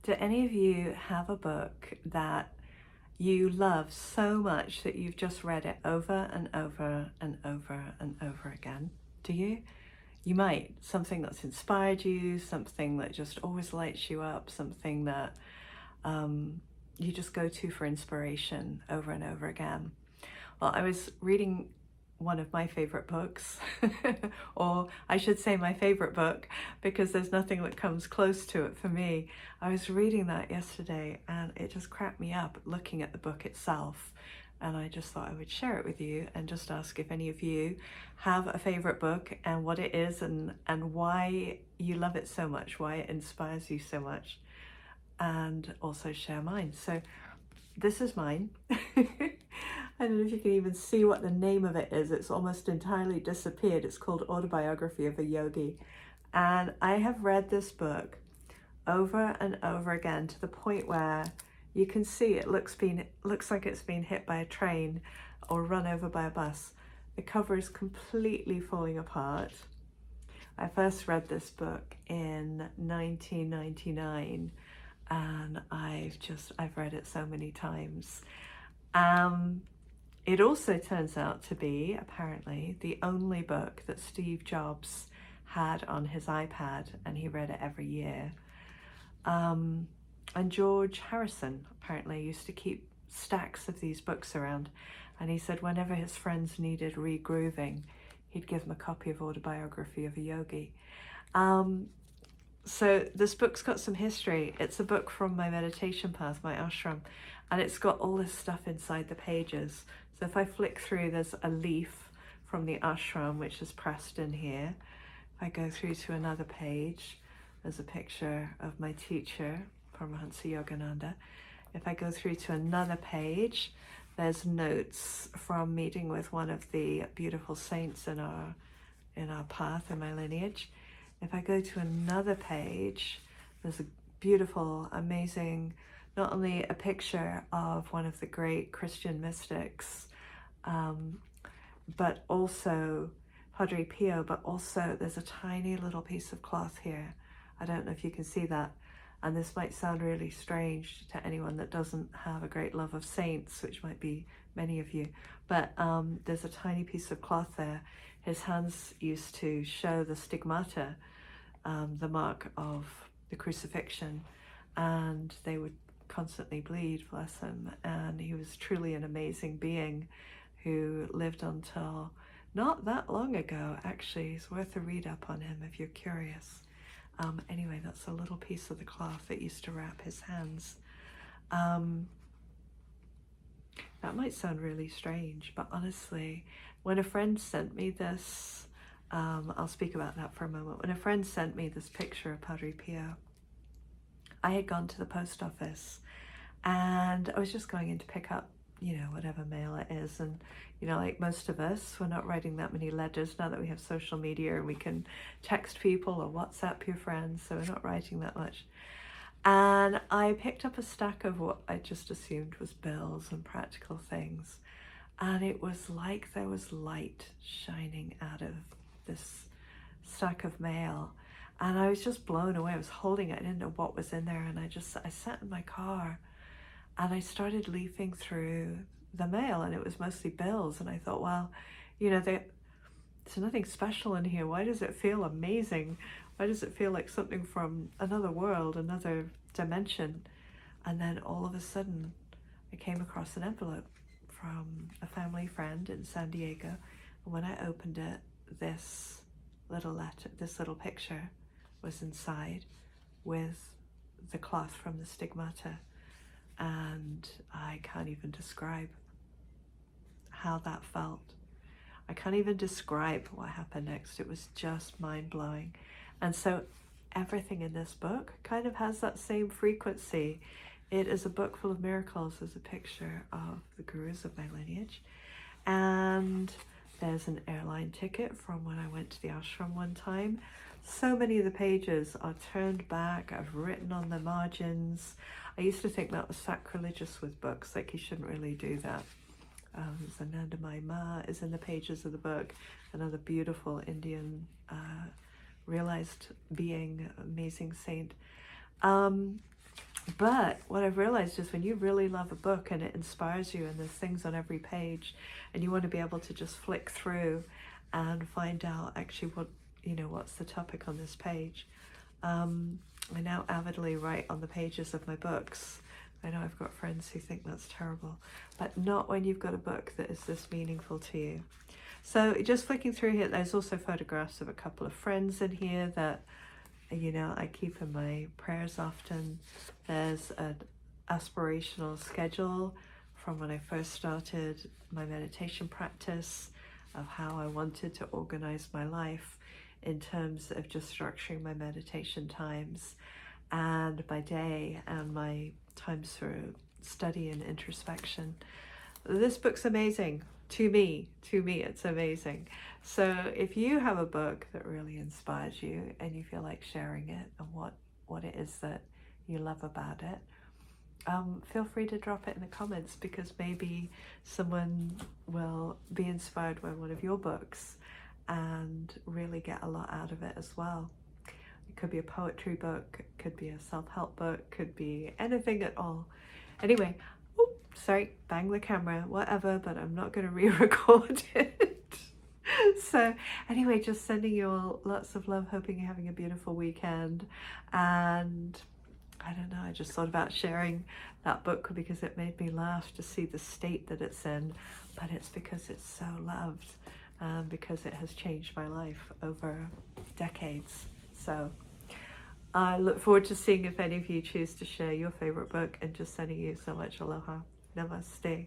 Do any of you have a book that you love so much that you've just read it over and over and over and over again? Do you? You might. Something that's inspired you, something that just always lights you up, something that you just go to for inspiration over and over again. Well, I was reading one of my favorite books, or I should say my favorite book, because there's nothing that comes close to it for me. I was reading that yesterday and it just cracked me up looking at the book itself. And I just thought I would share it with you and just ask if any of you have a favorite book and what it is and why you love it so much, why it inspires you so much, and also share mine. So this is mine. I don't know if you can even see what the name of it is. It's almost entirely disappeared. It's called Autobiography of a Yogi. And I have read this book over and over again to the point where you can see it looks like it's been hit by a train or run over by a bus. The cover is completely falling apart. I first read this book in 1999 and I've read it so many times. It also turns out to be, apparently, the only book that Steve Jobs had on his iPad, and he read it every year. And George Harrison apparently used to keep stacks of these books around, and he said whenever his friends needed regrooving, he'd give them a copy of Autobiography of a Yogi. So this book's got some history. It's a book from my meditation path, my ashram, and it's got all this stuff inside the pages. So if I flick through, there's a leaf from the ashram, which is pressed in here. If I go through to another page, there's a picture of my teacher, Paramahansa Yogananda. If I go through to another page, there's notes from meeting with one of the beautiful saints in our path, in my lineage. If I go to another page, there's a beautiful, amazing, not only a picture of one of the great Christian mystics, but also Padre Pio, but also there's a tiny little piece of cloth here. I don't know if you can see that. And this might sound really strange to anyone that doesn't have a great love of saints, which might be many of you, but there's a tiny piece of cloth there. His hands used to show the stigmata, the mark of the crucifixion, and they would constantly bleed, bless him. And he was truly an amazing being who lived until not that long ago. Actually, it's worth a read up on him if you're curious. Anyway, that's a little piece of the cloth that used to wrap his hands. That might sound really strange, but honestly, when a friend sent me this, I'll speak about that for a moment. When a friend sent me this picture of Padre Pio, I had gone to the post office and I was just going in to pick up, whatever mail it is. And, like most of us, we're not writing that many letters now that we have social media and we can text people or WhatsApp your friends. So we're not writing that much. And I picked up a stack of what I just assumed was bills and practical things. And it was like there was light shining out of this stack of mail. And I was just blown away. I was holding it. I didn't know what was in there. And I sat in my car and I started leafing through the mail, and it was mostly bills. And I thought, well, there's nothing special in here. Why does it feel amazing? Why does it feel like something from another world, another dimension? And then all of a sudden, I came across an envelope from a family friend in San Diego. And when I opened it, this little picture was inside with the cloth from the stigmata. And I can't even describe how that felt. I can't even describe what happened next. It was just mind-blowing. And so everything in this book kind of has that same frequency. It is a book full of miracles. There's a picture of the gurus of my lineage. And there's an airline ticket from when I went to the ashram one time. So many of the pages are turned back. I've written on the margins. I used to think that was sacrilegious with books, like you shouldn't really do that. Zananda Ma is in the pages of the book, another beautiful Indian realized being, amazing saint. But what I've realized is when you really love a book and it inspires you and there's things on every page and you want to be able to just flick through and find out actually what, what's the topic on this page. I now avidly write on the pages of my books. I know I've got friends who think that's terrible, but not when you've got a book that is this meaningful to you. So just flicking through here, there's also photographs of a couple of friends in here that, I keep in my prayers often. There's an aspirational schedule from when I first started my meditation practice of how I wanted to organize my life in terms of just structuring my meditation times and my day and my times for study and introspection. This book's amazing. To me, it's amazing. So if you have a book that really inspires you and you feel like sharing it and what it is that you love about it, feel free to drop it in the comments, because maybe someone will be inspired by one of your books and really get a lot out of it as well. It could be a poetry book, it could be a self-help book, could be anything at all. Anyway, sorry, bang the camera, whatever, but I'm not going to re-record it. So anyway, just sending you all lots of love, hoping you're having a beautiful weekend. And I don't know, I just thought about sharing that book because it made me laugh to see the state that it's in, but it's because it's so loved, because it has changed my life over decades. So I look forward to seeing if any of you choose to share your favorite book, and just sending you so much aloha. Namaste.